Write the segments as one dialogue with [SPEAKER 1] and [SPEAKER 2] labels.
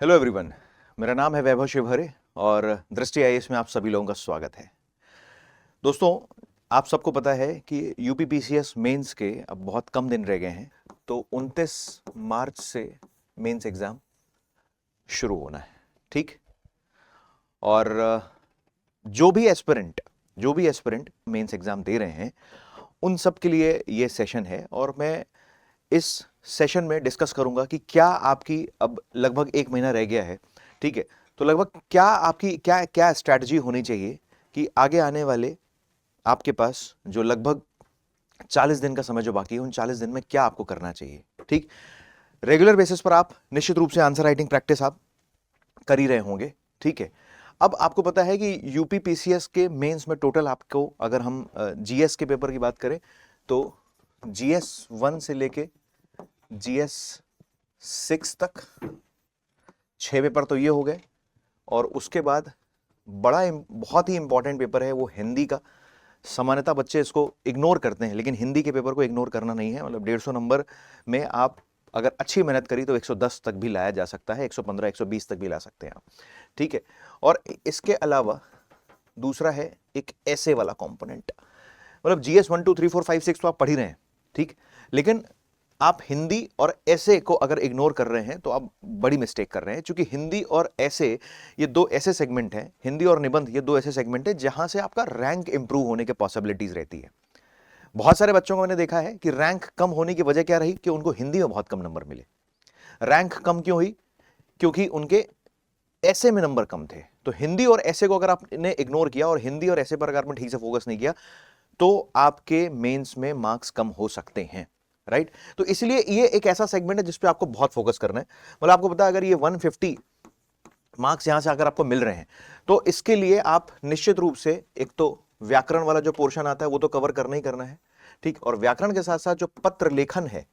[SPEAKER 1] Hello everyone, मेरा नाम है वैभव शिवहरे और दृष्टि आईएएस में आप सभी लोगों का स्वागत है। दोस्तों, आप सबको पता है कि यूपीपीसीएस मेंस के अब बहुत कम दिन रह गए हैं, तो 29 मार्च से मेंस एग्जाम शुरू होना है। ठीक, और जो भी एस्पिरेंट मेंस एग्जाम दे रहे हैं उन सब के लिए ये सेशन है और मैं इस सेशन में डिस्कस करूंगा कि क्या आपकी अब लगभग 1 महीना रह गया है। ठीक है, तो लगभग क्या आपकी क्या क्या स्ट्रैटेजी होनी चाहिए कि आगे आने वाले आपके पास जो लगभग 40 दिन का समय जो बाकी है उन 40 दिन में क्या आपको करना चाहिए। ठीक, रेगुलर बेसिस पर आप निश्चित रूप से आंसर राइटिंग प्रैक्टिस आप कर ही रहे होंगे। ठीक है, अब आपको पता है कि यूपीपीसीएस के मेंस में टोटल आपको, अगर हम जीएस के पेपर की बात करें तो जीएस 1 से लेके जीएस 6 तक 6 पेपर तो ये हो गए, और उसके बाद बहुत ही इंपॉर्टेंट पेपर है वो हिंदी का। सामान्यतः बच्चे इसको इग्नोर करते हैं, लेकिन हिंदी के पेपर को इग्नोर करना नहीं है। मतलब 150 नंबर में आप अगर अच्छी मेहनत करी तो 110 तक भी लाया जा सकता है, 115 120 तक भी ला सकते हैं आप। ठीक है, और इसके अलावा दूसरा है एक ऐसे वाला कंपोनेंट। मतलब जीएस 1 2 3 4 5 6 तो आप पढ़ ही रहे हैं। ठीक, लेकिन आप हिंदी और ऐसे को अगर इग्नोर कर रहे हैं तो आप बड़ी मिस्टेक कर रहे हैं, क्योंकि हिंदी और ऐसे ये दो ऐसे सेगमेंट हैं, हिंदी और निबंध ये दो ऐसे सेगमेंट हैं जहां से आपका रैंक इंप्रूव होने के पॉसिबिलिटीज रहती है। बहुत सारे बच्चों को मैंने देखा है कि रैंक कम होने की वजह क्या रही कि उनको हिंदी में बहुत कम नंबर मिले। रैंक कम क्यों हुई? क्योंकि उनके ऐसे में नंबर कम थे। तो हिंदी और ऐसे को अगर आपने इग्नोर किया और हिंदी और ऐसे पर अगर आपने ठीक से फोकस नहीं किया तो आपके मेंस में मार्क्स कम हो सकते हैं। राइट, तो इसलिए ये एक ऐसा सेगमेंट है जिसपे आपको बहुत फोकस करना है। मतलब आपको पता है अगर ये 150 मार्क्स यहां से अगर आपको मिल रहे हैं तो इसके लिए आप निश्चित रूप से एक तो व्याकरण वाला जो पोर्शन आता है वो तो कवर करना ही करना है। ठीक, और व्याकरण के साथ साथ जो पत्र लेखन है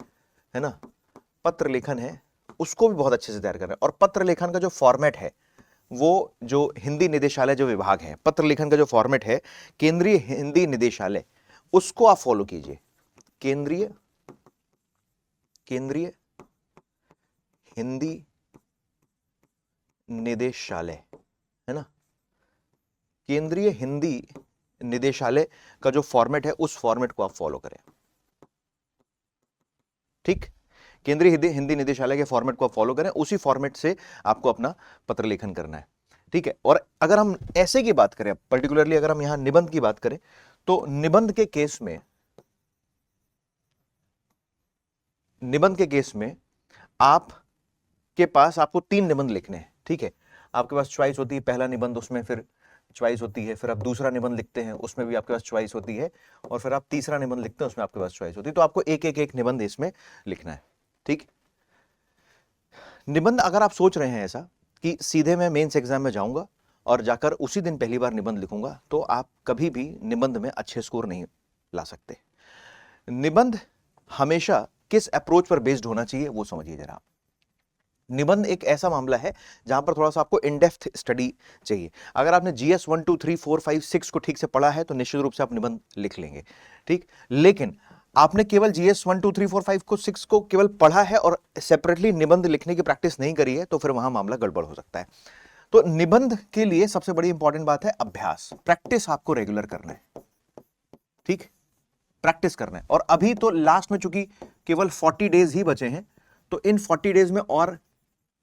[SPEAKER 1] ना, पत्र लेखन है उसको भी बहुत अच्छे से तैयार करना है। और पत्र लेखन का जो फॉर्मेट है वो जो हिंदी निदेशालय जो विभाग है, पत्र लेखन का जो फॉर्मेट है केंद्रीय हिंदी निदेशालय, उसको आप फॉलो कीजिए। केंद्रीय हिंदी निदेशालय है ना, केंद्रीय हिंदी निदेशालय का जो फॉर्मेट है उस फॉर्मेट को आप फॉलो करें। ठीक, केंद्रीय हिंदी निदेशालय के फॉर्मेट को आप फॉलो करें, उसी फॉर्मेट से आपको अपना पत्र लेखन करना है। ठीक है, और अगर हम ऐसे की बात करें, पर्टिकुलरली अगर हम यहां निबंध की बात करें तो निबंध के केस में आपके पास आपको 3 निबंध लिखने हैं। ठीक है, आपके पास चॉइस होती है, पहला निबंध उसमें फिर चॉइस होती है, फिर आप दूसरा निबंध लिखते हैं उसमें भी आपके पास चॉइस होती है, और फिर आप तीसरा निबंध लिखते हैं उसमें आपके पास चॉइस होती है। तो आपको एक निबंध इसमें लिखना है। ठीक, निबंध अगर आप सोच रहे हैं ऐसा कि सीधे मैं मेंस एग्जाम में जाऊंगा और जाकर उसी दिन पहली बार निबंध लिखूंगा, तो आप कभी भी निबंध में अच्छे स्कोर नहीं ला सकते। निबंध हमेशा किस अप्रोच पर बेस्ड होना चाहिए वो समझिए जरा। निबंध एक ऐसा मामला है जहां पर थोड़ा सा आपको इन डेप्थ स्टडी चाहिए। अगर आपने जीएस 1 2 3 4 5 6 को ठीक से पढ़ा है तो निश्चित रूप से आप निबंध लिख लेंगे। ठीक, लेकिन आपने केवल जीएस 1 2 3 4 5 को 6 को केवल पढ़ा है और सेपरेटली निबंध लिखने की प्रैक्टिस नहीं करी है, तो फिर वहां मामला गड़बड़ हो सकता है। तो निबंध के लिए सबसे बड़ी इंपॉर्टेंट बात है अभ्यास, प्रैक्टिस आपको रेगुलर करना है। ठीक, प्रैक्टिस करना है। और अभी तो लास्ट में चूंकि केवल 40 डेज ही बचे हैं, तो इन 40 डेज में और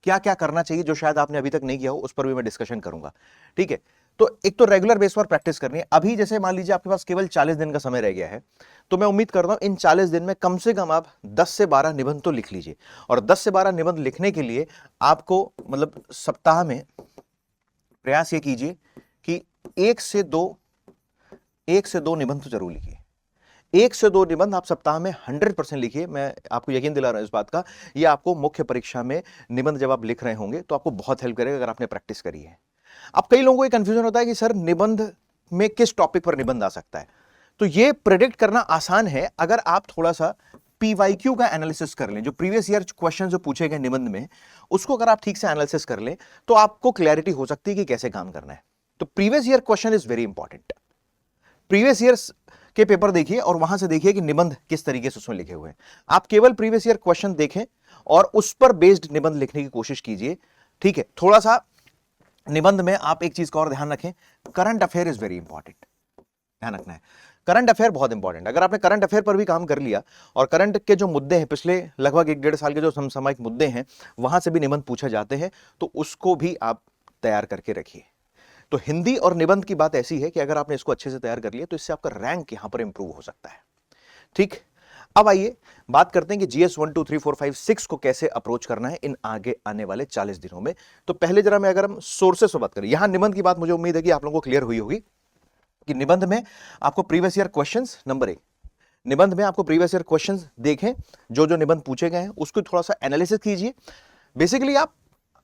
[SPEAKER 1] क्या क्या करना चाहिए जो शायद आपने अभी तक नहीं किया हो उस पर भी मैं डिस्कशन करूंगा। ठीक है, तो एक तो रेगुलर बेस पर प्रैक्टिस करनी है। अभी जैसे मान लीजिए आपके पास केवल 40 दिन का समय रह गया है, तो मैं उम्मीद करता हूं इन 40 दिन में कम से कम आप 10 से 12 निबंध तो लिख लीजिए। और 10 से 12 निबंध लिखने के लिए आपको मतलब सप्ताह में प्रयास ये कीजिए कि 1 से 2 निबंध तो जरूर लिखिए। 1 से 2 निबंध आप सप्ताह में 100% लिखिए। मैं आपको यकीन दिला रहा हूं इस बात का, ये आपको मुख्य परीक्षा में निबंध जब आप लिख रहे होंगे तो आपको बहुत हेल्प करेगा अगर आपने प्रैक्टिस करी है। अब कई लोगों को कंफ्यूजन होता है कि सर निबंध में किस टॉपिक पर निबंध आ सकता है। तो ये प्रेडिक्ट करना आसान है अगर आप थोड़ा सा पीवाईक्यू का एनालिसिस कर लें। जो प्रीवियस ईयर क्वेश्चन जो पूछे गए निबंध में, उसको अगर आप ठीक से एनालिसिस कर लें तो आपको क्लैरिटी हो सकती है कि कैसे काम करना है। तो previous year question is very important. Previous years के पेपर देखिए और वहां से देखिए कि निबंध किस तरीके से उसमें लिखे हुए हैं। आप केवल प्रीवियस ईयर क्वेश्चन देखें और उस पर बेस्ड निबंध लिखने की कोशिश कीजिए। ठीक है, थोड़ा सा निबंध में आप एक चीज का और ध्यान रखें, current affair is very important, ध्यान रखना है। करंट अफेयर बहुत इंपॉर्टेंट, अगर आपने करंट अफेयर पर भी काम कर लिया और करंट के जो मुद्दे हैं पिछले लगभग 1-1.5 साल के जो समसामयिक मुद्दे हैं वहां से भी निबंध पूछे जाते हैं, तो उसको भी आप तैयार करके रखिए। तो हिंदी और निबंध की बात ऐसी है कि अगर आपने इसको अच्छे से तैयार कर लिया तो इससे आपका रैंक यहां पर इंप्रूव हो सकता है। ठीक, अब आइए बात करते हैं कि जीएस 1 2 3 4 5 6 को कैसे अप्रोच करना है इन आगे आने वाले 40 दिनों में। तो पहले जरा मैं अगर हम सोर्सेस पर बात करें, यहां निबंध की बात मुझे उम्मीद है कि आप लोगों को क्लियर हुई होगी कि निबंध में आपको प्रीवियस ईयर क्वेश्चंस, नंबर 1, निबंध में आपको प्रीवियस ईयर क्वेश्चंस देखें, जो जो निबंध पूछे गए हैं उसको थोड़ा सा एनालिसिस कीजिए। बेसिकली आप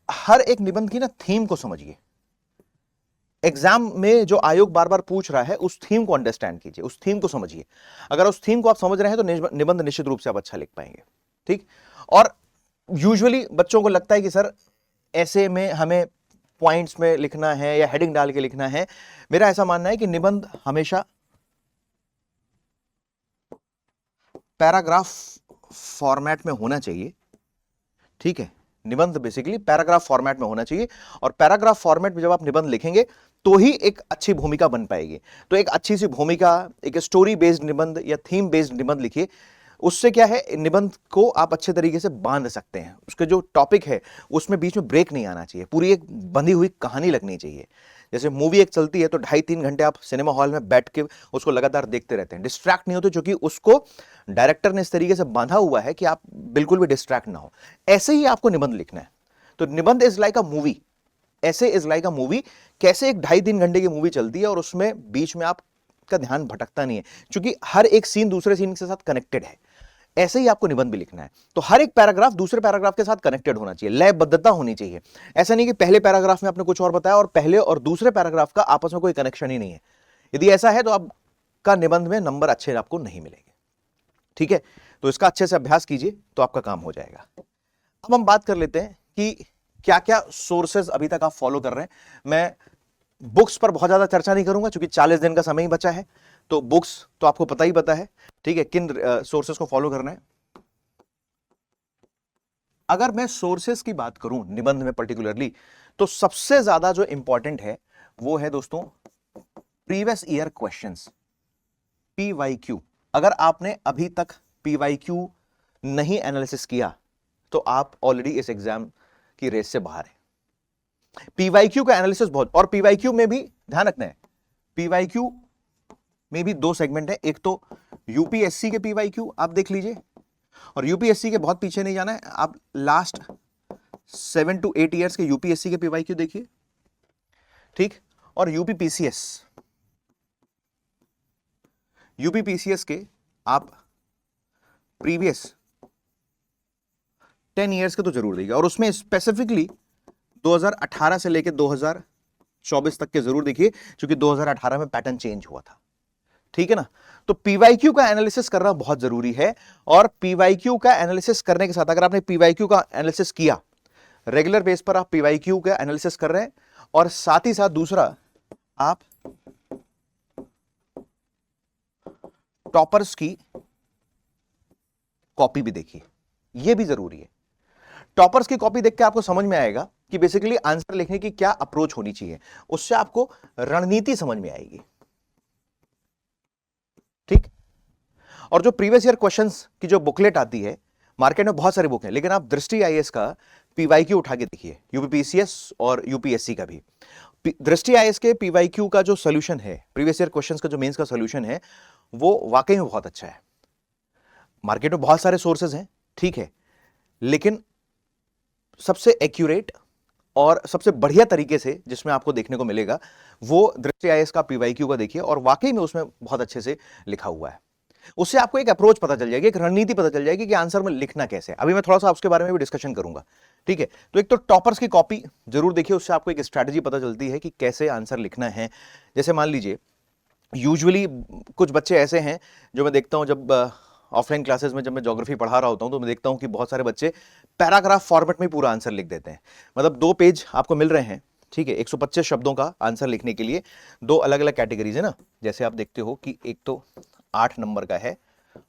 [SPEAKER 1] हर एक निबंध की ना थीम को समझिए, एग्जाम में जो आयोग बार बार पूछ रहा है उस थीम को अंडरस्टैंड कीजिए, उस थीम को समझिए। अगर उस थीम को आप समझ रहे हैं तो निबंध निश्चित रूप से आप अच्छा लिख पाएंगे। ठीक, और यूजुअली बच्चों को लगता है कि सर ऐसे में हमें पॉइंट्स में लिखना है या हेडिंग डाल के लिखना है। मेरा ऐसा मानना है कि निबंध हमेशा पैराग्राफ फॉर्मेट में होना चाहिए। ठीक है, निबंध बेसिकली पैराग्राफ फॉर्मेट में होना चाहिए, और पैराग्राफ फॉर्मेट में जब आप निबंध लिखेंगे तो ही एक अच्छी भूमिका बन पाएगी। तो एक अच्छी सी भूमिका, एक स्टोरी बेस्ड निबंध या थीम बेस्ड निबंध लिखिए, उससे क्या है निबंध को आप अच्छे तरीके से बांध सकते हैं। उसके जो टॉपिक है उसमें बीच में ब्रेक नहीं आना चाहिए, पूरी एक बंधी हुई कहानी लगनी चाहिए। जैसे मूवी एक चलती है तो 2.5-3 घंटे आप सिनेमा हॉल में बैठ के उसको लगातार देखते रहते हैं, डिस्ट्रैक्ट नहीं होते, क्योंकि उसको डायरेक्टर ने इस तरीके से बांधा हुआ है कि आप बिल्कुल भी डिस्ट्रैक्ट ना हो। ऐसे ही आपको निबंध लिखना है। तो निबंध इज लाइक अ मूवी, ऐसे इज लाइक अ मूवी। कैसे एक 2.5-3 घंटे की मूवी चलती है और उसमें बीच में आपका ध्यान भटकता नहीं है, क्योंकि हर एक सीन दूसरे सीन के साथ कनेक्टेड है। ऐसे ही आपको निबंध भी लिखना है। तो हर एक पैराग्राफ दूसरे पैराग्राफ के साथ कनेक्टेड होना चाहिए, लयबद्धता होनी चाहिए। ऐसा नहीं कि पहले पैराग्राफ में आपने कुछ और बताया और पहले और दूसरे पैराग्राफ का आपस में कोई कनेक्शन ही नहीं है। यदि ऐसा है तो आपका निबंध में नंबर अच्छे आपको नहीं मिलेंगे। ठीक है, तो इसका अच्छे से अभ्यास कीजिए तो आपका काम हो जाएगा। अब हम बात कर लेते हैं कि क्या क्या सोर्सेज अभी तक आप फॉलो कर रहे हैं। मैं बुक्स पर बहुत ज्यादा चर्चा नहीं करूंगा क्योंकि 40 दिन का समय ही बचा है, तो बुक्स तो आपको पता ही पता है। ठीक है, किन सोर्सेस को फॉलो करना है। अगर मैं सोर्सेस की बात करूं निबंध में पर्टिकुलरली, तो सबसे ज्यादा जो इंपॉर्टेंट है वो है दोस्तों प्रीवियस ईयर क्वेश्चंस, पीवाईक्यू। अगर आपने अभी तक पीवाईक्यू नहीं एनालिसिस किया तो आप ऑलरेडी इस एग्जाम की रेस से बाहर है। पीवाईक्यू का एनालिसिस बहुत, और पीवाईक्यू में भी ध्यान रखना है, पीवाईक्यू में भी 2 सेगमेंट है। एक तो यूपीएससी के पीवाईक्यू आप देख लीजिए, और यूपीएससी के बहुत पीछे नहीं जाना है, आप लास्ट 7 to 8 ईयर्स के यूपीएससी के पीवाईक्यू देखिए। ठीक, और यूपीपीसीएस के आप प्रीवियस 10 ईयर्स के तो जरूर देखिए, और उसमें स्पेसिफिकली 2018 से लेकर 2024 तक के जरूर देखिए, क्योंकि 2018 में पैटर्न चेंज हुआ था। ठीक है ना, तो पीवाईक्यू का एनालिसिस करना बहुत जरूरी है। और पीवाईक्यू का एनालिसिस करने के साथ, अगर आपने पीवाईक्यू का एनालिसिस किया, रेगुलर बेस पर आप पीवाईक्यू का एनालिसिस कर रहे हैं, और साथ ही साथ दूसरा आप टॉपर्स की कॉपी भी देखिए, यह भी जरूरी है। टॉपर्स की कॉपी देख के आपको समझ में आएगा कि बेसिकली आंसर लिखने की क्या अप्रोच होनी चाहिए, उससे आपको रणनीति समझ में आएगी। ठीक, और जो प्रीवियस ईयर क्वेश्चंस की जो बुकलेट आती है, मार्केट में बहुत सारी बुक हैं, लेकिन आप दृष्टि आईएएस का पीवाईक्यू उठा के देखिए, यूपीपीसीएस और यूपीएससी का भी। दृष्टि आईएएस के पीवाईक्यू का जो सोल्यूशन है, प्रीवियस ईयर क्वेश्चंस का जो मेंस का सोल्यूशन है, वो वाकई में बहुत अच्छा है। मार्केट में बहुत सारे सोर्सेज हैं, ठीक है, लेकिन सबसे एक्यूरेट और सबसे बढ़िया तरीके से जिसमें आपको देखने को मिलेगा वो दृष्टि आईएएस का पीवाईक्यू का देखिए, और वाकई में उसमें बहुत अच्छे से लिखा हुआ है। उससे आपको एक अप्रोच पता चल जाएगी, एक रणनीति पता चल जाएगी कि आंसर में लिखना कैसे है। अभी मैं थोड़ा सा उसके बारे में भी डिस्कशन करूंगा। ठीक है, तो एक तो टॉपर्स की कॉपी जरूर देखिए, उससे आपको एक स्ट्रैटेजी पता चलती है कि कैसे आंसर लिखना है। जैसे मान लीजिए, यूजुअली कुछ बच्चे ऐसे हैं जो मैं देखता हूं, जब ऑफलाइन क्लासेस में जब मैं ज्योग्राफी पढ़ा रहा होता हूं तो मैं देखता हूं कि बहुत सारे बच्चे पैराग्राफ फॉर्मेट में पूरा आंसर लिख देते हैं। मतलब 2 पेज आपको मिल रहे हैं, ठीक है, 125 शब्दों का आंसर लिखने के लिए 2 अलग अलग कैटेगरीज है ना। जैसे आप देखते हो कि एक तो 8 नंबर का है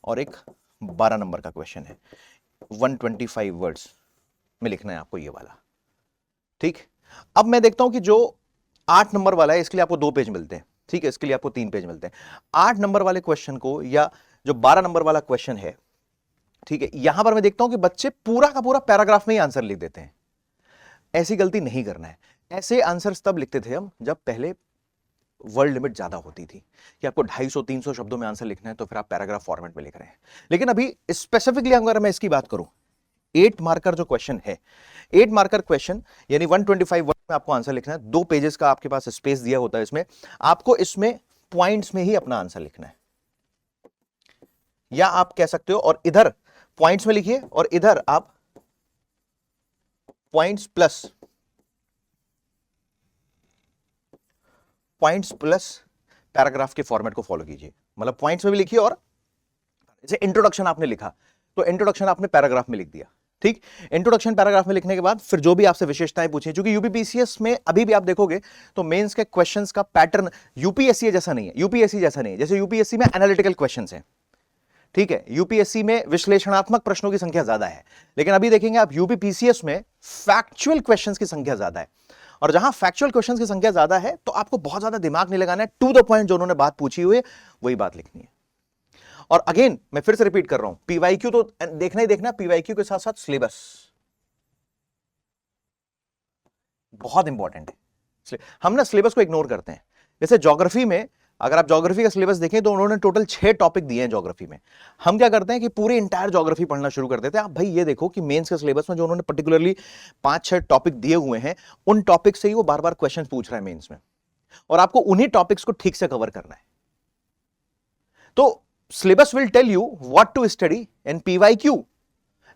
[SPEAKER 1] और एक 12 नंबर का क्वेश्चन है, 125 वर्ड्स में लिखना है आपको ये वाला। ठीक, अब मैं देखता हूं कि जो 8 नंबर वाला है इसके लिए आपको 2 पेज मिलते हैं, ठीक है, इसके लिए आपको 3 पेज मिलते हैं। 8 नंबर वाले क्वेश्चन को या जो 12 नंबर वाला क्वेश्चन है, ठीक है, यहां पर मैं देखता हूं कि बच्चे पूरा का पूरा पैराग्राफ में ही आंसर लिख देते हैं। ऐसी गलती नहीं करना है। ऐसे आंसर्स तब लिखते थे हम जब पहले वर्ड लिमिट ज्यादा होती थी कि आपको 250-300 शब्दों में आंसर लिखना है, तो फिर आप पैराग्राफ फॉर्मेट में लिख रहे हैं। लेकिन अभी स्पेसिफिकली अगर मैं इसकी बात करूं, 8 मार्कर जो क्वेश्चन है, 8 मार्कर क्वेश्चन यानी 125 वर्ड में आपको आंसर लिखना है। 2 पेजेस का आपके पास स्पेस दिया होता है, इसमें आपको इसमें पॉइंट्स में ही अपना आंसर लिखना है, या आप कह सकते हो और इधर पॉइंट्स में लिखिए और इधर आप पॉइंट्स प्लस पैराग्राफ के फॉर्मेट को फॉलो कीजिए। मतलब पॉइंट्स में भी लिखिए और जैसे इंट्रोडक्शन आपने लिखा तो इंट्रोडक्शन आपने पैराग्राफ में लिख दिया, ठीक। इंट्रोडक्शन पैराग्राफ में लिखने के बाद फिर जो भी आपसे विशेषताएं पूछी, क्योंकि यूपीपीसीएस में अभी भी आप देखोगे तो मेंस के क्वेश्चंस का पैटर्न यूपीएससी जैसा नहीं है, यूपीएससी जैसा नहीं है। जैसे यूपीएससी में एनालिटिकल क्वेश्चंस हैं, ठीक है, यूपीएससी में विश्लेषणात्मक प्रश्नों की संख्या ज्यादा है, लेकिन अभी देखेंगे आप यूपीपीसीएस में फैक्चुअल क्वेश्चंस की संख्या ज्यादा है। और जहां फैक्चुअल क्वेश्चंस की संख्या ज्यादा है तो आपको बहुत ज्यादा दिमाग नहीं लगाना है, टू द पॉइंट जो उन्होंने बात पूछी हुई है वही बात लिखनी है। और अगेन मैं फिर से रिपीट कर रहा हूं, पीवाईक्यू तो देखना ही देखना, पीवाईक्यू के साथ साथ सिलेबस बहुत इंपॉर्टेंट है। हम ना सिलेबस को इग्नोर करते हैं। जैसे ज्योग्राफी में अगर आप ज्योग्राफी का सिलेबस देखें तो उन्होंने टोटल 6 टॉपिक दिए हैं ज्योग्राफी में। हम क्या करते हैं कि पूरी इंटायर ज्योग्राफी पढ़ना शुरू कर देते हैं। आप भाई ये देखो कि मेंस के सिलेबस में जो उन्होंने पर्टिकुलरली 5-6 टॉपिक दिए हुए हैं, उन टॉपिक से ही वो बार बार क्वेश्चन पूछ रहा है मेंस में, और आपको उन्हीं टॉपिक्स को ठीक से कवर करना है। तो syllabus will tell you what to study and PYQ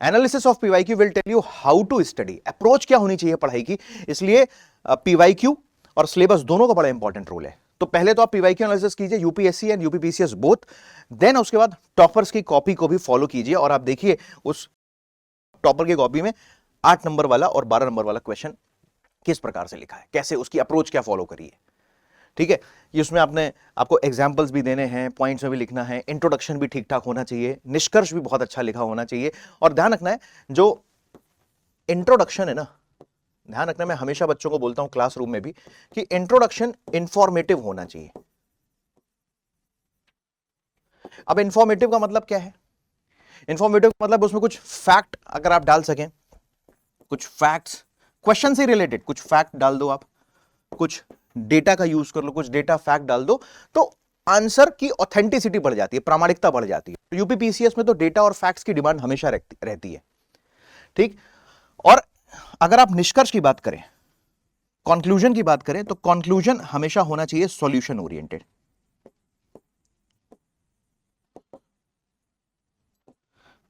[SPEAKER 1] analysis of PYQ will tell you how to study, approach क्या होनी चाहिए पढ़ाई की। इसलिए पीवाईक्यू और सिलेबस दोनों का बड़ा इंपॉर्टेंट रोल है। तो पहले तो आप पीवाईक्यू एनालिसिस कीजिए, UPSC and UPPCS both, then उसके बाद टॉपर्स की कॉपी को भी फॉलो कीजिए और आप देखिए उस टॉपर की कॉपी में 8 नंबर वाला और 12 नंबर वाला क्वेश्चन किस प्रकार से लिखा है, कैसे उसकी अप्रोच क्या फॉलो करिए, ठीक है। इसमें आपको एग्जाम्पल्स भी देने हैं, पॉइंट्स में भी लिखना है, इंट्रोडक्शन भी ठीक ठाक होना चाहिए, निष्कर्ष भी बहुत अच्छा लिखा होना चाहिए। और ध्यान रखना है जो इंट्रोडक्शन है ना, ध्यान रखना, मैं हमेशा बच्चों को बोलता हूं क्लासरूम में भी कि इंट्रोडक्शन इंफॉर्मेटिव होना चाहिए। अब इंफॉर्मेटिव का मतलब क्या है? इंफॉर्मेटिव का मतलब उसमें कुछ फैक्ट अगर आप डाल सकें, कुछ फैक्ट्स क्वेश्चन से रिलेटेड कुछ फैक्ट डाल दो, आप कुछ डेटा का यूज कर लो, कुछ डेटा फैक्ट डाल दो, तो आंसर की ऑथेंटिसिटी बढ़ जाती है, प्रामाणिकता बढ़ जाती है। यूपीपीसीएस में तो डेटा और फैक्ट्स की डिमांड हमेशा रहती है, ठीक। और अगर आप निष्कर्ष की बात करें, कंक्लूजन की बात करें, तो कंक्लूजन हमेशा होना चाहिए सॉल्यूशन ओरिएंटेड।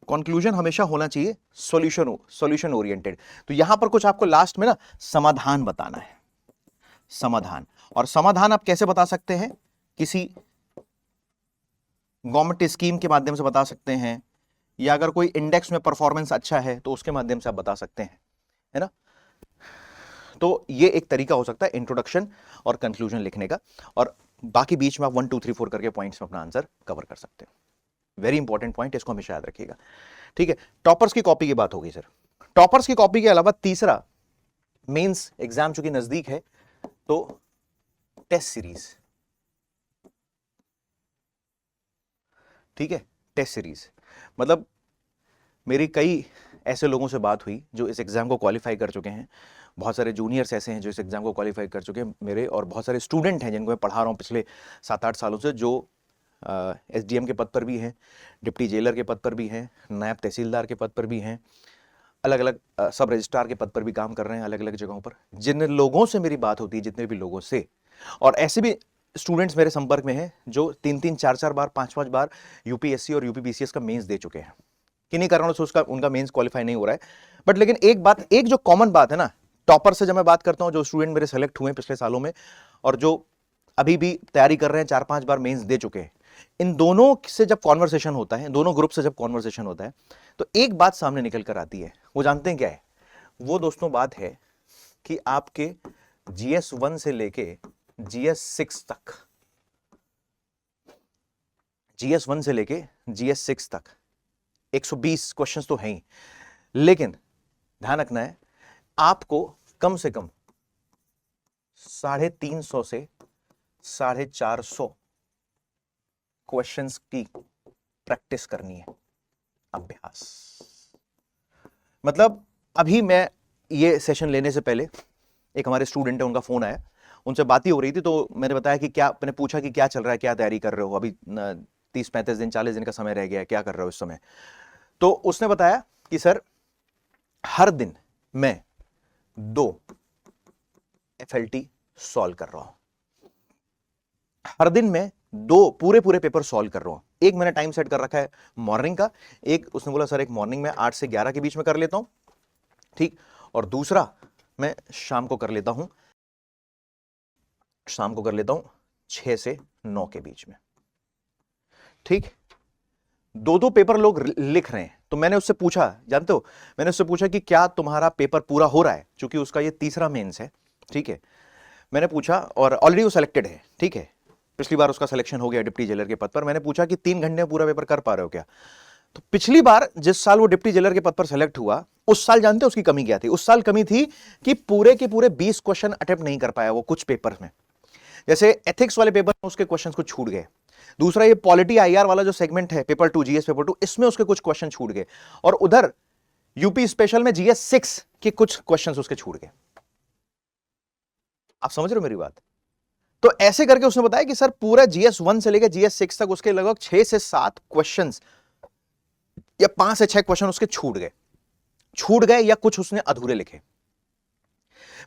[SPEAKER 1] कंक्लूजन हमेशा होना चाहिए सॉल्यूशन ओरिएंटेड। तो यहां पर कुछ आपको लास्ट में ना समाधान बताना है, समाधान। और समाधान आप कैसे बता सकते हैं? किसी गवर्नमेंट स्कीम के माध्यम से बता सकते हैं, या अगर कोई इंडेक्स में परफॉर्मेंस अच्छा है तो उसके माध्यम से आप बता सकते हैं, है ना। तो ये एक तरीका हो सकता है इंट्रोडक्शन और कंक्लूजन लिखने का, और बाकी बीच में आप 1 2 3 4 करके पॉइंट्स में अपना आंसर कवर कर सकते हैं। वेरी इंपॉर्टेंट पॉइंट, इसको हमेशा याद रखिएगा, ठीक है। टॉपर्स की कॉपी की बात होगी सर। टॉपर्स की कॉपी के अलावा तीसरा, मेंस एग्जाम चूंकि नजदीक है तो टेस्ट सीरीज, ठीक है। टेस्ट सीरीज मतलब मेरी कई ऐसे लोगों से बात हुई जो इस एग्जाम को क्वालिफाई कर चुके हैं, बहुत सारे जूनियर्स ऐसे हैं जो इस एग्जाम को क्वालिफाई कर चुके हैं मेरे, और बहुत सारे स्टूडेंट हैं जिनको मैं पढ़ा रहा हूँ पिछले 7-8 सालों से, जो एसडीएम के पद पर भी हैं, डिप्टी जेलर के पद पर भी हैं, नायब तहसीलदार के पद पर भी हैं, अलग अलग सब रजिस्ट्रार के पद पर भी काम कर रहे हैं अलग अलग जगहों पर। जिन लोगों से मेरी बात होती है, जितने भी लोगों से, और ऐसे भी स्टूडेंट्स मेरे संपर्क में हैं जो 3-3 4-4 बार 5-5 बार यूपीएससी और यूपीपीसीएस का मेंस दे चुके हैं, किन्हीं कारणों से उनका मेंस क्वालिफाई नहीं हो रहा है। बट लेकिन एक जो कॉमन बात है ना, टॉपर से जब मैं बात करता हूं, जो स्टूडेंट मेरे सेलेक्ट हुए पिछले सालों में और जो अभी भी तैयारी कर रहे हैं, 4-5 बार मेंस दे चुके हैं, इन दोनों से जब कॉन्वर्सेशन होता है, दोनों ग्रुप से जब कॉन्वर्सेशन होता है, तो एक बात सामने निकल कर आती है। वो जानते हैं क्या है वो? दोस्तों बात है कि आपके जीएस 1 से लेके जीएस 6 तक, जीएस 1 से लेके जीएस 6 तक 120 क्वेश्चंस तो हैं ही, लेकिन ध्यान रखना है आपको कम से कम 350 से 450 क्वेश्चंस की प्रैक्टिस करनी है, अभ्यास। मतलब अभी मैं ये सेशन लेने से पहले एक हमारे स्टूडेंट है, उनका फोन आया, उनसे बात ही हो रही थी, तो मैंने बताया कि क्या, मैंने पूछा कि क्या चल रहा है, क्या तैयारी कर रहे हो, अभी 30-35 दिन 40 दिन का समय रह गया है, क्या कर रहे हो इस समय। तो उसने बताया कि सर हर दिन मैं 2 FLT सॉल्व कर रहा हूं, हर दिन मैं 2 पूरे पेपर सॉल्व कर रहा हूं। एक मैंने टाइम सेट कर रखा है मॉर्निंग का, एक उसने बोला सर एक मॉर्निंग में 8 से 11 के बीच में कर लेता हूं, ठीक, और दूसरा मैं शाम को कर लेता हूं 6 से 9 के बीच में, ठीक। 2 पेपर लोग लिख रहे हैं, तो मैंने उससे पूछा, जानते हो, मैंने उससे पूछा कि क्या तुम्हारा पेपर पूरा हो रहा है, क्योंकि उसका ये तीसरा मेंस है, ठीक है। मैंने पूछा, और ऑलरेडी वो सिलेक्टेड है, ठीक है, पिछली बार उसका सिलेक्शन हो गया डिप्टी जेलर के पद पर। मैंने पूछा कि 3 घंटे में पूरा पेपर कर पा रहे हो क्या? तो पिछली बार जिस साल वो डिप्टी जेलर के पद पर सेलेक्ट हुआ, उस साल जानते हो उसकी कमी क्या थी? उस साल कमी थी कि पूरे के पूरे 20 क्वेश्चन अटेम्प्ट नहीं कर पाया वो कुछ पेपर में। जैसे एथिक्स वाले पेपर में उसके क्वेश्चंस कुछ छूट गए, दूसरा ये पॉलिटी IR वाला जो सेगमेंट है पेपर 2 GS पेपर 2, इसमें उसके कुछ क्वेश्चन छूट गए, और उधर यूपी स्पेशल में GS 6 के कुछ क्वेश्चंस उसके छूट गए। आप समझ रहे हो मेरी बात? तो ऐसे करके उसने बताया कि सर पूरा GS 1 से लेकर GS 6 तक उसके लगभग 6 से 7 क्वेश्चंस या 5 से 6 क्वेश्चन उसके छूट गए या कुछ उसने अधूरे लिखे।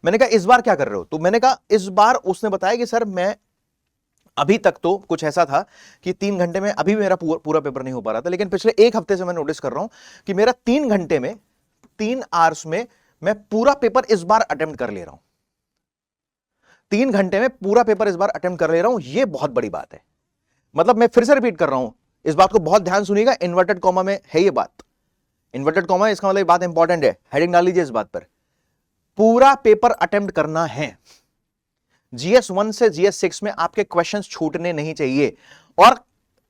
[SPEAKER 1] मैंने कहा इस बार क्या कर रहे हो? तो मैंने कहा इस बार, उसने बताया कि सर मैं अभी तक तो कुछ ऐसा था कि 3 घंटे में अभी भी मेरा पूरा पेपर नहीं हो पा रहा था, लेकिन पिछले 1 हफ्ते से मैं नोटिस कर रहा हूं कि मेरा 3 घंटे में 3 आवर्स में मैं पूरा पेपर इस बार अटेम्प्ट कर ले रहा हूं। 3 घंटे में पूरा पेपर इस बार अटेम्प्ट कर ले रहा हूं, यह बहुत बड़ी बात है। मतलब मैं फिर से रिपीट कर रहा हूं, इस बात को बहुत ध्यान सुनिएगा, इन्वर्टेड कॉमा में है ये बात, इन्वर्टेड कॉमा, इसका मतलब बात इंपॉर्टेंट है, हेडिंग डाल लीजिए इस बात पर। पूरा पेपर अटेम्प्ट करना है। GS 1 से GS 6 में आपके क्वेश्चंस छूटने नहीं चाहिए। और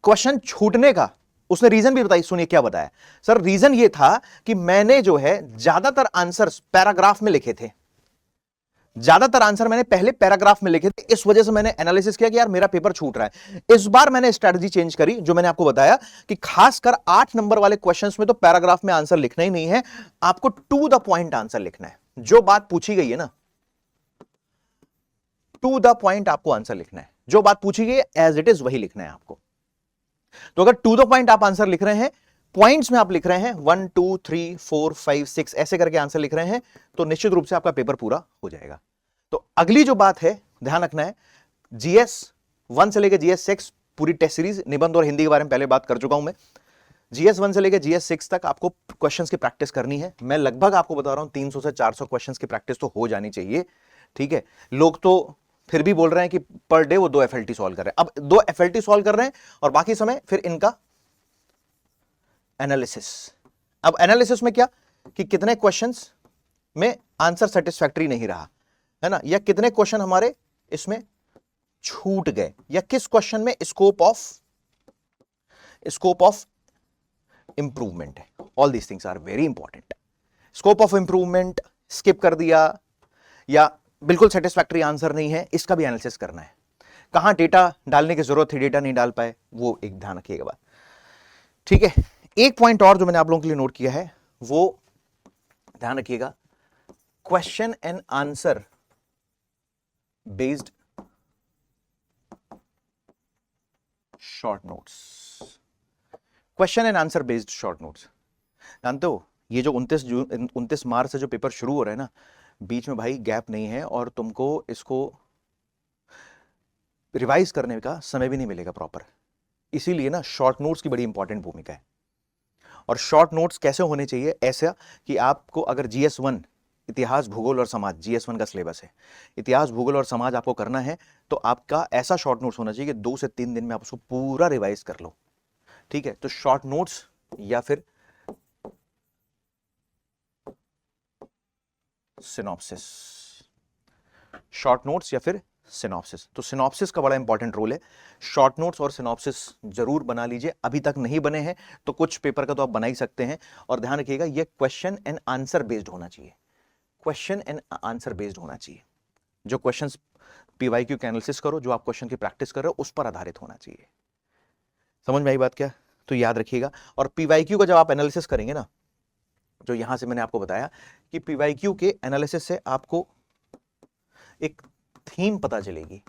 [SPEAKER 1] क्वेश्चन छूटने का उसने रीजन भी बताई, सुनिए क्या बताया। सर रीजन ये था कि मैंने जो है ज्यादातर आंसर्स पैराग्राफ में लिखे थे, ज्यादातर आंसर मैंने पहले पैराग्राफ में लिखे थे, इस वजह से मैंने एनालिसिस किया कि यार मेरा पेपर छूट रहा है। इस बार मैंने स्ट्रेटजी चेंज करी, जो मैंने आपको बताया कि खासकर 8 नंबर वाले क्वेश्चंस में तो पैराग्राफ में आंसर लिखना ही नहीं है, आपको टू द पॉइंट आंसर लिखना है। जो बात पूछी गई है ना, टू द पॉइंट आपको आंसर लिखना है, जो बात पूछी गई है एज इट इज वही लिखना है आपको। तो अगर टू द पॉइंट आप आंसर लिख रहे हैं, पॉइंट्स में आप लिख रहे हैं 1 2 3 4 5 6 ऐसे करके आंसर लिख रहे हैं, तो निश्चित रूप से आपका पेपर पूरा हो जाएगा। तो अगली जो बात है ध्यान रखना है, GS 1 से लेकर GS 6 पूरी टेस्ट सीरीज, निबंध और हिंदी के बारे में पहले बात कर चुका हूं मैं। GS 1 से लेकर GS 6 तक आपको क्वेश्चंस की प्रैक्टिस करनी है। मैं लगभग आपको बता रहा हूं 300 से 400 क्वेश्चंस की प्रैक्टिस तो हो जानी चाहिए, ठीक है। लोग तो फिर भी बोल रहे हैं कि पर डे वो 2 FLT सॉल्व कर रहे हैं। अब 2 FLT सॉल्व कर रहे हैं और बाकी समय फिर इनका एनालिसिस। अब एनालिसिस में क्या कि कितने क्वेश्चंस में आंसर सेटिस्फैक्टरी नहीं रहा है ना, या कितने क्वेश्चन हमारे इसमें छूट गए, या किस क्वेश्चन में स्कोप ऑफ इंप्रूवमेंट है। All these things are very important. Scope of improvement skip कर दिया या बिल्कुल सेटिस्फैक्टरी आंसर नहीं है, इसका भी एनालिसिस करना है। कहां डेटा डालने की जरूरत थी, डेटा नहीं डाल पाए, वो एक ध्यान रखिएगा बात, ठीक है। एक पॉइंट और जो मैंने आप लोगों के लिए नोट किया है, वो ध्यान रखिएगा, question and answer based short notes. Question and answer based short notes, जानते हो ये जो 29 मार्च से जो पेपर शुरू हो रहा है ना, बीच में भाई गैप नहीं है, और तुमको इसको रिवाइज करने का समय भी नहीं मिलेगा प्रॉपर। इसीलिए ना शॉर्ट नोट्स की बड़ी इंपॉर्टेंट भूमिका है। और शॉर्ट नोट्स कैसे होने चाहिए? ऐसा कि आपको अगर GS 1 इतिहास भूगोल और समाज, GS 1 का सिलेबस है, इतिहास भूगोल और समाज आपको करना है, तो आपका ऐसा शॉर्ट नोट्स होना चाहिए कि 2 से 3 दिन में आप उसको पूरा रिवाइज कर लो, ठीक है। तो शॉर्ट नोट्स या फिर सिनॉप्सिस, शॉर्ट नोट्स या फिर सिनॉप्सिस। तो सिनॉप्सिस का बड़ा इंपॉर्टेंट रोल है। शॉर्ट नोट्स और सिनॉप्सिस जरूर बना लीजिए, अभी तक नहीं बने हैं तो कुछ पेपर का तो आप बना ही सकते हैं। और ध्यान रखिएगा ये क्वेश्चन एंड आंसर बेस्ड होना चाहिए, क्वेश्चन एंड आंसर बेस्ड होना चाहिए। जो क्वेश्चंस पीवाईक्यू के एनालिसिस करो, जो आप क्वेश्चन की प्रैक्टिस कर रहे हो, उस पर आधारित होना चाहिए। समझ में आई बात क्या? तो याद रखिएगा। और पीवाईक्यू का जब आप एनालिसिस करेंगे ना, जो यहां से मैंने आपको बताया कि पीवाईक्यू के एनालिसिस से आपको एक थीम पता चलेगी।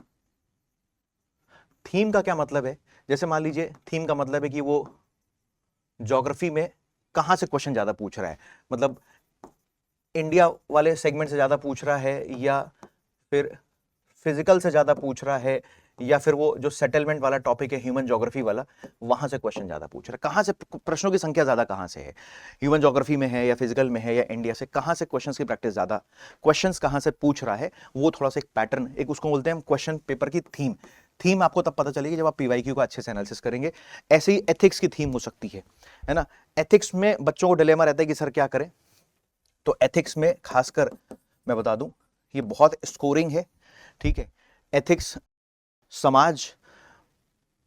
[SPEAKER 1] थीम का क्या मतलब है? जैसे मान लीजिए, थीम का मतलब है कि वो ज्योग्राफी में कहां से क्वेश्चन ज्यादा पूछ रहा है, मतलब इंडिया वाले सेगमेंट से ज्यादा पूछ रहा है, या फिर फिजिकल से ज्यादा पूछ रहा है, या फिर वो जो सेटलमेंट वाला टॉपिक है ह्यूमन ज्योग्राफी वाला, वहां से क्वेश्चन ज्यादा पूछ रहा है। कहां से प्रश्नों की संख्या ज्यादा कहां से है? ह्यूमन ज्योग्राफी में है, या फिजिकल में है, या इंडिया से? कहां से क्वेश्चंस की प्रैक्टिस ज्यादा, क्वेश्चंस कहां से पूछ रहा है, वो थोड़ा सा एक पैटर्न, एक उसको बोलते हैं हम क्वेश्चन पेपर की थीम। थीम आपको तब पता चलेगी जब आप पीवाईक्यू का अच्छे से एनालिसिस करेंगे। ऐसे ही एथिक्स की थीम हो सकती है ना। एथिक्स में बच्चों को डिलेमा रहता है कि सर क्या करें, तो एथिक्स में खासकर मैं बता दूं, ये बहुत स्कोरिंग है, ठीक है। एथिक्स समाज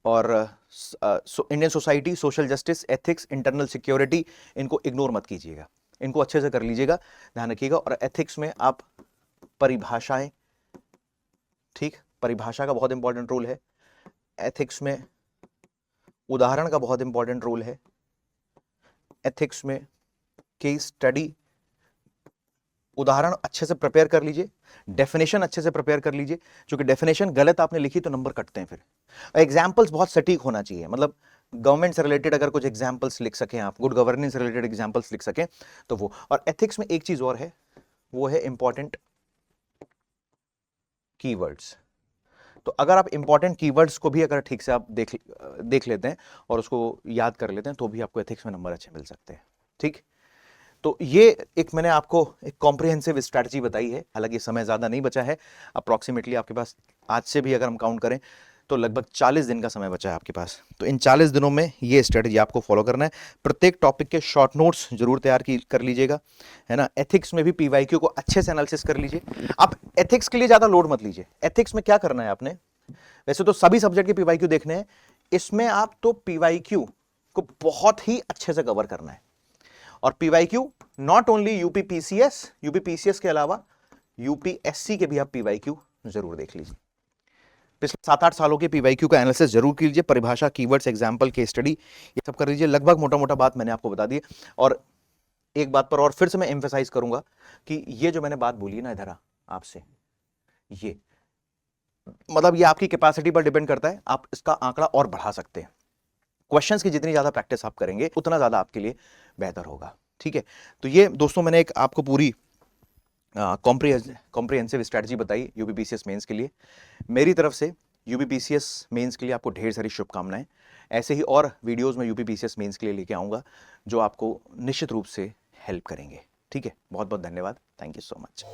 [SPEAKER 1] और Indian society, social justice, ethics, internal security, इनको इग्नोर मत कीजिएगा, इनको अच्छे से कर लीजिएगा, ध्यान रखिएगा। और एथिक्स में आप परिभाषाएं, ठीक, परिभाषा का बहुत इंपॉर्टेंट रोल है। एथिक्स में उदाहरण का बहुत इंपॉर्टेंट रोल है। एथिक्स में केस स्टडी, उदाहरण अच्छे से प्रिपेयर कर लीजिए, डेफिनेशन अच्छे से प्रिपेयर कर लीजिए, क्योंकि डेफिनेशन गलत आपने लिखी तो नंबर कटते हैं। फिर एग्जाम्पल्स बहुत सटीक होना चाहिए, मतलब गवर्नमेंट से रिलेटेड अगर कुछ एग्जाम्पल्स लिख सकें आप, गुड गवर्नेंस से रिलेटेड एग्जाम्पल्स लिख सकें तो वो। और एथिक्स में एक चीज और है, वो है इंपॉर्टेंट कीवर्ड्स। तो अगर आप इंपॉर्टेंट कीवर्ड्स को भी अगर ठीक से आप देख लेते हैं और उसको याद कर लेते हैं, तो भी आपको एथिक्स में नंबर अच्छे मिल सकते हैं, ठीक। तो ये एक मैंने आपको एक कॉम्प्रिहेंसिव स्ट्रैटेजी बताई है। हालांकि समय ज़्यादा नहीं बचा है, अप्रॉक्सीमेटली आपके पास आज से भी अगर हम काउंट करें तो लगभग 40 दिन का समय बचा है आपके पास। तो इन 40 दिनों में ये स्ट्रैटेजी आपको फॉलो करना है। प्रत्येक टॉपिक के शॉर्ट नोट्स जरूर तैयार कर लीजिएगा, है ना। एथिक्स में भी पीवाईक्यू को अच्छे से एनालिसिस कर लीजिए। आप एथिक्स के लिए ज़्यादा लोड मत लीजिए। एथिक्स में क्या करना है आपने, वैसे तो सभी सब्जेक्ट के पीवाईक्यू देखने हैं, इसमें आप तो पीवाईक्यू को बहुत ही अच्छे से कवर करना है। और पीवाईक्यू नॉट ओनली यूपीपीसीएस के अलावा यूपीएससी के भी आप पीवाईक्यू जरूर देख लीजिए। पिछले 7-8 सालों के पीवाईक्यू का एनालिसिस जरूर कीजिए। परिभाषा, कीवर्ड्स, एग्जाम्पल, केस स्टडी, ये सब कर लीजिए। लगभग मोटा मोटा बात मैंने आपको बता दी। और एक बात पर और फिर से मैं एम्फेसाइज करूंगा कि ये जो मैंने बात बोली ना इधर आपसे, ये मतलब ये आपकी कैपेसिटी पर डिपेंड करता है, आप इसका आंकड़ा और बढ़ा सकते हैं। क्वेश्चंस की जितनी ज्यादा प्रैक्टिस आप करेंगे उतना ज्यादा आपके लिए बेहतर होगा, ठीक है। तो ये दोस्तों मैंने एक आपको पूरी कॉम्प्रिहेंसिव स्ट्रैटेजी बताई यूपीपीसीएस मेंस के लिए। मेरी तरफ से यूपीपीसीएस मेंस के लिए आपको ढेर सारी शुभकामनाएं। ऐसे ही और वीडियोस में यूपीपीसीएस मेंस के लिए लेके आऊंगा जो आपको निश्चित रूप से हेल्प करेंगे, ठीक है। बहुत बहुत धन्यवाद, थैंक यू सो मच।